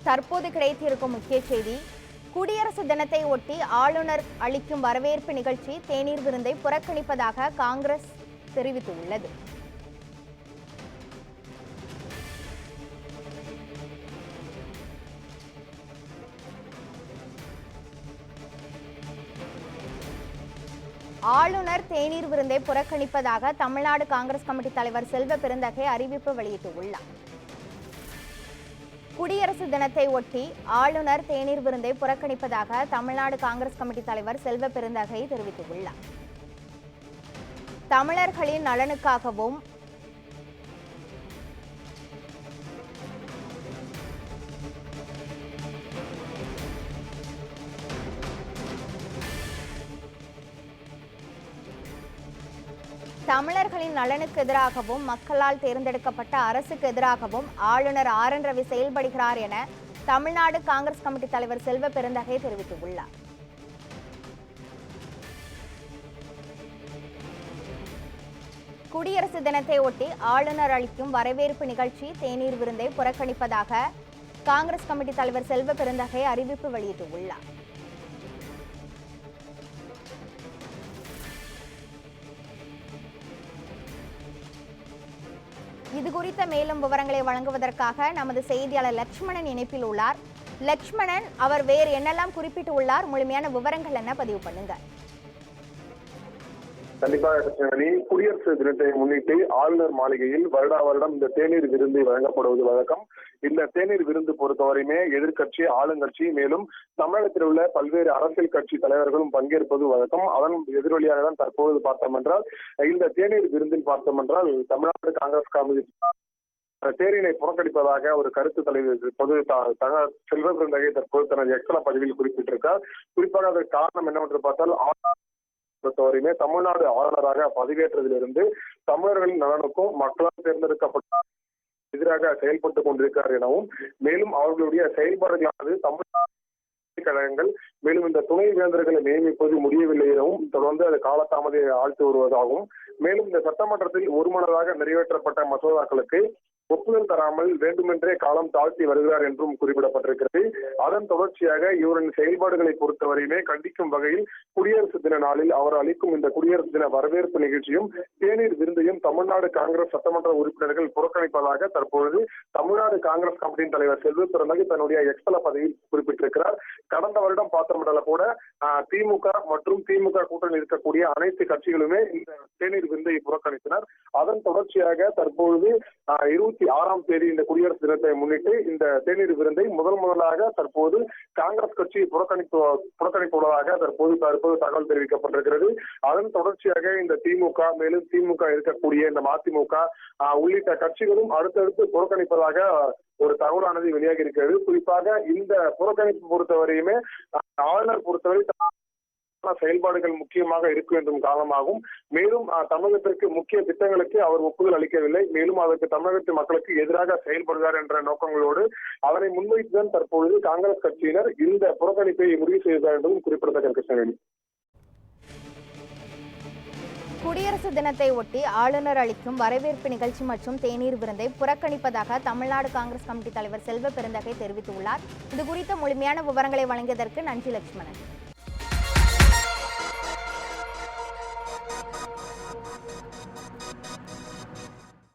தற்போது கிடைத்திருக்கும் முக்கிய செய்தி, குடியரசு தினத்தை ஒட்டி ஆளுநர் அளிக்கும் வரவேற்பு நிகழ்ச்சி தேநீர் விருந்தை புறக்கணிப்பதாக காங்கிரஸ் தெரிவித்துள்ளது. ஆளுநர் தேநீர் விருந்தை புறக்கணிப்பதாக தமிழ்நாடு காங்கிரஸ் கமிட்டி தலைவர் செல்வ பெருந்தகை அறிவிப்பு வெளியிட்டுள்ளார். குடியரசு தினத்தை ஒட்டி ஆளுநர் தேநீர் விருந்தை புறக்கணிப்பதாக தமிழ்நாடு காங்கிரஸ் கமிட்டி தலைவர் செல்வ பெருந்தகை தெரிவித்துள்ளார். தமிழர்களின் நலனுக்காகவும் தமிழர்களின் நலனுக்கு எதிராகவும் மக்களால் தேர்ந்தெடுக்கப்பட்ட அரசுக்கு எதிராகவும் ஆளுநர் ஆர்.என். ரவி செயல்படுகிறார் என தமிழ்நாடு காங்கிரஸ் கமிட்டி தலைவர் செல்வ பெருந்தகை தெரிவித்துள்ளார். குடியரசு தினத்தை ஒட்டி ஆளுநர் அளிக்கும் வரவேற்பு நிகழ்ச்சி தேநீர் விருந்தை புறக்கணிப்பதாக காங்கிரஸ் கமிட்டி தலைவர் செல்வ பெருந்தகை அறிவிப்பு வெளியிட்டுள்ளார். இது குறித்த மேலும் விவரங்களை வழங்குவதற்காக நமது செய்தியாளர் லட்சுமணன் இணைப்பில் உள்ளார். லட்சுமணன், அவர் வேறு என்னெல்லாம் குறிப்பிட்டு உள்ளார்? முழுமையான விவரங்கள் என்ன, பதிவு பண்ணுங்க. கண்டிப்பாக குடியரசு தினத்தை முன்னிட்டு ஆளுநர் மாளிகையில் வருடா வருடம் இந்த தேநீர் விருந்து வழங்கப்படுவது வழக்கம். இந்த தேநீர் விருந்து பொறுத்தவரையுமே எதிர்கட்சி, ஆளுங்கட்சி, மேலும் தமிழகத்தில் உள்ள பல்வேறு அரசியல் கட்சி தலைவர்களும் பங்கேற்பது வழக்கம். அதன் எதிரொலியாக தான் தற்போது பார்த்தோம் என்றால் இந்த தேநீர் விருந்தில் பார்த்தோம் என்றால் தமிழ்நாடு காங்கிரஸ் கமிட்டி தேரினை புறக்கணிப்பதாக ஒரு கருத்து தலைவர் செல்வ பெருந்தகை தற்போது தனது எக்ஸல பதிவில் குறிப்பிட்டிருக்கார். குறிப்பாக அதற்கு காரணம் என்னவென்று பார்த்தால் பொறுத்தவரையுமே தமிழ்நாடு ஆளுநராக பதவியேற்றதிலிருந்து தமிழர்களின் நலனுக்கும் மக்களால் தேர்ந்தெடுக்கப்பட்ட எதிராக செயல்பட்டுக் கொண்டிருக்கிறார் எனவும், மேலும் அவர்களுடைய செயல்பாடுகளானது தமிழ்நாடு கழகங்கள் மேலும் இந்த துணை வேந்தர்களை நியமிப்பது முடியவில்லை எனவும் தொடர்ந்து அது காலதாமதை ஆழ்த்தி வருவதாகவும், மேலும் இந்த சட்டமன்றத்தில் ஒருமனதாக நிறைவேற்றப்பட்ட மசோதாக்களுக்கு ஒப்புதல் தராமல் வேண்டுமென்றே காலம் தாழ்த்தி வருகிறார் என்றும் குறிப்பிடப்பட்டிருக்கிறது. அதன் தொடர்ச்சியாக இவரின் செயல்பாடுகளை பொறுத்தவரையுமே கண்டிக்கும் வகையில் குடியரசு தின நாளில் அவர் அளிக்கும் இந்த குடியரசு தின வரவேற்பு நிகழ்ச்சியும் தேநீர் விருந்தையும் தமிழ்நாடு காங்கிரஸ் சட்டமன்ற உறுப்பினர்கள் புறக்கணிப்பதாக தற்பொழுது தமிழ்நாடு காங்கிரஸ் கமிட்டியின் தலைவர் செல்வ பெருந்தகை தன்னுடைய எக்ஸல பதவியில் குறிப்பிட்டிருக்கிறார். கடந்த வருடம் பார்த்தோம்னால கூட திமுக மற்றும் திமுக கூட்டணியில் இருக்கக்கூடிய அனைத்து கட்சிகளுமே இந்த தேநீர் விருந்தை புறக்கணித்தனர். அதன் தொடர்ச்சியாக தற்பொழுது 26ஆம் தேதி இந்த குடியரசு தினத்தை முன்னிட்டு இந்த தேநீர் விருந்தை முதலாக தற்போது காங்கிரஸ் கட்சி புறக்கணிப்புள்ளதாக தற்போது தகவல் தெரிவிக்கப்பட்டிருக்கிறது. அதன் தொடர்ச்சியாக இந்த திமுக, மேலும் திமுக இருக்கக்கூடிய இந்த மதிமுக உள்ளிட்ட கட்சிகளும் அடுத்தடுத்து புறக்கணிப்பதாக ஒரு தகவலானது வெளியாகி இருக்கிறது. குறிப்பாக இந்த புறக்கணிப்பு பொறுத்தவரையுமே ஆளுநர் பொறுத்தவரை செயல்பாடுகள் முக்கியமாக இருக்கும் என்றும் காரணமாகும். மேலும் தமிழகத்திற்கு முக்கிய திட்டங்களுக்கு அவர் ஒப்புதல் அளிக்கவில்லை, மேலும் அதற்கு தமிழகத்து மக்களுக்கு எதிராக செயல்படுகிறார் என்ற நோக்கங்களோடு அதனை முன்வைத்துதான் தற்பொழுது காங்கிரஸ் கட்சியினர் இந்த புறக்கணிப்பை முடிவு செய்தார் என்றும் குறிப்பிடத்தக்க கிருஷ்ணவேணி. குடியரசு தினத்தை ஒட்டி ஆளுநர் அளிக்கும் வரவேற்பு நிகழ்ச்சி மற்றும் தேநீர் விருந்தை புறக்கணிப்பதாக தமிழ்நாடு காங்கிரஸ் கமிட்டி தலைவர் செல்வ பெருந்தகை தெரிவித்துள்ளார். இது குறித்த முழுமையான விவரங்களை வழங்கியதற்கு நன்றி லட்சுமணன்.